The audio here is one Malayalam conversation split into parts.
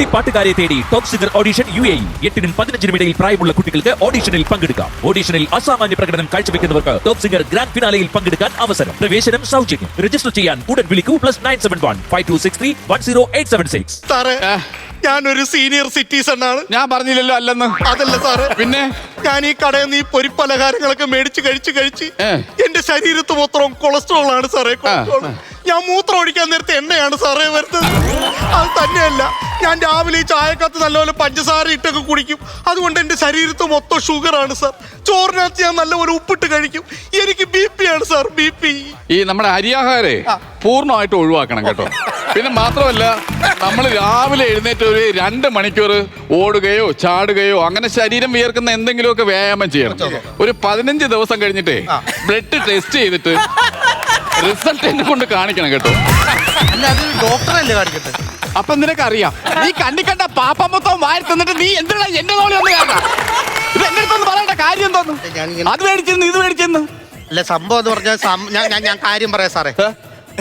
കുട്ടിപ്പാട്ടുകാരെ തേടി ടോപ്പ് സിംഗർ ഓഡിഷൻ UAE 8-നും 15-നും ഇടയിൽ പ്രായമുള്ള കുട്ടികൾക്ക് ഓഡിഷനിൽ പങ്കെടുക്കാം. ഓഡിഷനിൽ അസാമാന്യ പ്രകടനം കാഴ്ചവെക്കുന്നവർക്ക് ടോപ്പ് സിംഗർ ഗ്രാൻഡ് ഫിനാലയിൽ പങ്കെടുക്കാൻ അവസരം. പ്രവേശനം സൗജന്യം. രജിസ്റ്റർ ചെയ്യാൻ ഉടൻ വിളിക്കൂ +971 5263 10876. സാറേ, ഞാനൊരു സീനിയർ സിറ്റിസൺ ആണ്. ഞാൻ പറഞ്ഞില്ലല്ലോ അല്ലെന്ന്. അതല്ല സാറേ, പിന്നെ ഞാൻ ഈ കടയിൽ നിന്ന് ഈ പൊരിപ്പലഹാരങ്ങളൊക്കെ മേടിച്ച് കഴിച്ച് എന്റെ ശരീരത്ത് മൊത്തം കൊളസ്ട്രോൾ ആണ് സാറേ. ഞാൻ മൂത്രം ഒഴിക്കാൻ നേരത്തെ എണ്ണയാണ് സാറേ വരുന്നത്. അത് തന്നെയല്ല, ഞാൻ രാവിലെ ഈ ചായക്കകത്ത് നല്ലപോലെ പഞ്ചസാര ഇട്ടൊക്കെ കുടിക്കും. അതുകൊണ്ട് എന്റെ ശരീരത്ത് മൊത്തം ഷുഗറാണ് സാർ. ചോറിനകത്ത് ഞാൻ നല്ലപോലെ ഉപ്പിട്ട് കഴിക്കും. എനിക്ക് BP ആണ് സാർ, BP. ഈ നമ്മുടെ അരിയാഹാരേ പൂർണ്ണമായിട്ട് ഒഴിവാക്കണം കേട്ടോ. പിന്നെ മാത്രമല്ല, നമ്മൾ രാവിലെ എഴുന്നേറ്റ് ഒരു 2 മണിക്കൂർ ഓടുകയോ ചാടുകയോ അങ്ങനെ ശരീരം വിയർക്കുന്ന എന്തെങ്കിലുമൊക്കെ വ്യായാമം ചെയ്യണം. ഒരു 15 ദിവസം കഴിഞ്ഞിട്ടേ ബ്ലഡ് ടെസ്റ്റ് ചെയ്തിട്ട് റിസൾട്ട് എന്നെ കൊണ്ട് കാണിക്കണം കേട്ടോ. ഡോക്ടറല്ലേ കാണിക്കട്ടെ? അപ്പൊ നിനക്ക് അറിയാം, നീ കണ്ട പാപ്പ മൊത്തം വാരി തന്നിട്ട് നീ എന്തിനാ എന്റെ തോളി വന്ന് കാണാം? ഇത് എന്റെ അടുത്തൊന്ന് പറയേണ്ട കാര്യം എന്തോന്നു? അത് മേടിച്ചിരുന്നു, ഇത് മേടിച്ചിരുന്നു. അല്ല, സംഭവം എന്ന് പറഞ്ഞാൽ ഞാൻ കാര്യം പറയാം സാറേ.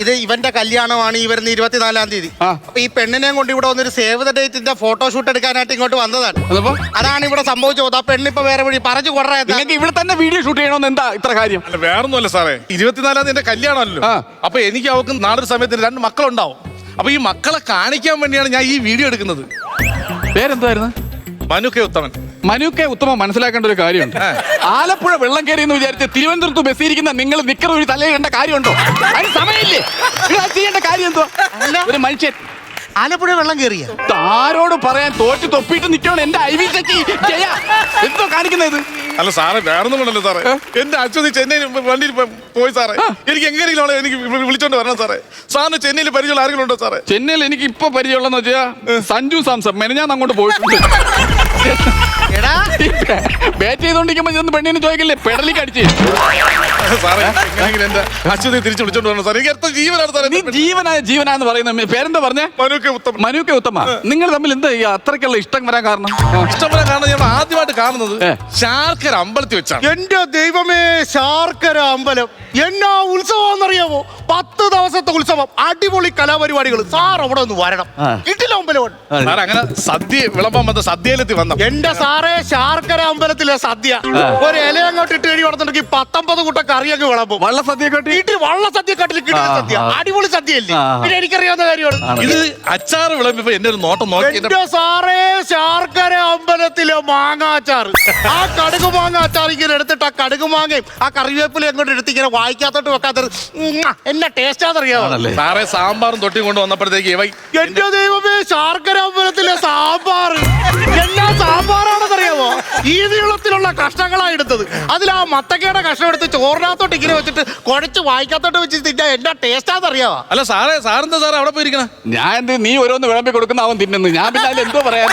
ഇത് ഇവന്റെ കല്യാണമാണ് ഈ വരുന്ന 24-ാം തീയതി. അപ്പൊ ഈ പെണ്ണിനെയും കൊണ്ട് ഇവിടെ വന്നൊരു സേവ് ദ ഡേറ്റിന്റെ ഫോട്ടോഷൂട്ട് എടുക്കാനായിട്ട് ഇങ്ങോട്ട് വന്നതാണ്. അതാണ് ഇവിടെ സംഭവിച്ചത്. ആ പെണ്ണിപ്പോ വേറെ വഴി പറഞ്ഞു കൊടുറേ. നിങ്ങൾക്ക് ഇവിടെ തന്നെ വീഡിയോ ഷൂട്ട് ചെയ്യണമെന്ന് എന്താ ഇത്ര കാര്യം? അല്ല, വേറൊന്നുമല്ല സാറേ, 24-ാം തീയതി എന്റെ കല്യാണമല്ലോ. അപ്പൊ എനിക്ക് അവർക്ക് നാളൊരു സമയത്തിന് 2 മക്കളുണ്ടാവും. അപ്പൊ ഈ മക്കളെ കാണിക്കാൻ വേണ്ടിയാണ് ഞാൻ ഈ വീഡിയോ എടുക്കുന്നത്. പേരെന്തായിരുന്നു? മനു കെ ഉത്തമൻ. മനു കെ ഉത്തമൻ മനസ്സിലാക്കേണ്ട ഒരു കാര്യമുണ്ട്. ആലപ്പുഴ വെള്ളം കയറി എന്ന് വിചാരിച്ച് തിരുവനന്തപുരത്ത് ബസ്സിരിക്കുന്ന നിങ്ങൾ നിക്കർ ഒരു തലയിടേണ്ട കാര്യമുണ്ടോ? അതിന് സമയമില്ലേ? ചെയ്യേണ്ട കാര്യം എന്തോ? ഒരു മനുഷ്യൻ ആലപ്പുഴ വെള്ളം കയറിയ ആരോട് പറയാൻ തോറ്റ് തൊപ്പിയിട്ട് നിൽക്കണം. എന്റെ IV ചെക്ക് എന്തോ കാണിക്കുന്നത്? അല്ല സാറേ, വേറൊന്നും കൊണ്ടല്ലോ സാറേ. എന്റെ അച്ഛൻ ചെന്നൈ വണ്ടിയിൽ പോയി സാറേ. എനിക്ക് എങ്ങനെയെങ്കിലും എനിക്ക് വിളിച്ചോണ്ട് വരണം സാറേ. സാറിന് ചെന്നൈയിൽ പരിചയമുള്ള ആരെങ്കിലും ഉണ്ടോ സാറേ? ചെന്നൈയിൽ എനിക്ക് ഇപ്പൊ പരിചയമുള്ളതെന്ന് വെച്ചാൽ സഞ്ജു സാംസൺ. മെനഞ്ഞാന്ന് അങ്ങോട്ട് പോയിട്ടുണ്ട്. ബാറ്റ് ചെയ്തോണ്ടിരിക്കുമ്പോ ചെന്ന് പെണ്ണിന് ചോദിക്കില്ലേ പെടലിക്ക് അടിച്ച് സാറേ. എന്റെ അച്ഛനെ തിരിച്ചു വിളിച്ചോണ്ട് വരണം സാറേ. എനിക്ക് എത്ര ജീവനാണ് സാറേ. നീ ജീവനാന്ന് പറയുന്ന പേരെന്താ പറഞ്ഞേ? മനു കെ ഉത്തമ. നിങ്ങൾ തമ്മിൽ എന്താ അത്രയ്ക്കുള്ള ഇഷ്ടം വരാൻ കാരണം? ഇഷ്ടം വരാൻ കാരണം ഞാൻ ആദ്യമായിട്ട് കാണുന്നത് ശാർക്കര അമ്പലത്തിൽ വെച്ചാണ്. എന്റെ ദൈവമേ, ശാർക്കര അമ്പലം എന്നാ ഉത്സവം! 10 ദിവസത്തെ ഉത്സവം, അടിപൊളി കലാപരിപാടികൾ. സാർ അവിടെ ഒന്ന് വരണം. കിട്ടില്ല അമ്പലം സാർ. അങ്ങനെ സദ്യ വിളമ്പാൻ വന്ന സദ്യയിലെത്തി വന്ന എന്റെ സാറേ, ശാർക്കര അമ്പലത്തിലെ സദ്യ ഒരു ഇല അങ്ങോട്ട് ഇട്ട് എഴുതി വളർന്നിട്ട് 19 കൂട്ടം കറിയൊക്കെ വിളമ്പും. വള്ള സദ്യ വീട്ടിൽ വള്ള സദ്യ കാട്ടിൽ കിട്ടുന്ന സദ്യ അടിപൊളി സദ്യയല്ലേ? പിന്നെ എനിക്കറിയാവുന്ന കാര്യമാണ് ഇത്. അച്ചാറ് വിളമ്പിപ്പോ എന്റെ ഒരു നോട്ടം നോക്കി. എന്റെ സാറേ, ശാർക്കര അമ്പലത്തിലെ മാങ്ങാച്ചാറ്, ആ കടുക് മാങ്ങ അച്ചാർ ഇങ്ങനെ എടുത്തിട്ട് ആ കടുക് മാങ്ങയും ആ കറിവേപ്പില അങ്ങോട്ട് എടുത്ത് ഇങ്ങനെ വായിക്കാത്തോട്ട് വെക്കാത്തത് എന്നെ ടേസ്റ്റാന്നറിയാമോ സാറേ? സാമ്പാറും തൊട്ടിയും കൊണ്ട് വന്നപ്പോഴത്തേക്ക് എന്റെ ദൈവമേ, ശാർക്കര അമ്പലത്തിലെ സാമ്പാർ എല്ലാ സാമ്പാറാണെന്നറിയാമോ? ഈ നീളത്തിലുള്ള കഷ്ണങ്ങളാണ് എടുത്തത്. അതിൽ ആ മത്തക്കയുടെ കഷ്ണം എടുത്ത് ചോറിനകത്തോട്ട് ഇങ്ങനെ വെച്ചിട്ട് കുഴച്ച് വായിക്കാത്തോട്ട് വെച്ച് തിന്നാൻ എന്നാ ടേസ്റ്റാന്നറിയാമോ? അല്ല സാറേ, സാറെന്താ സാറേ അവിടെ പോയിരിക്കണം? ഞാൻ നീ ഓരോന്ന് വിളമ്പി കൊടുക്കുന്ന അവൻ തിന്നുന്നു. ഞാൻ പിന്നെ അതിൽ എന്തോ പറയാ.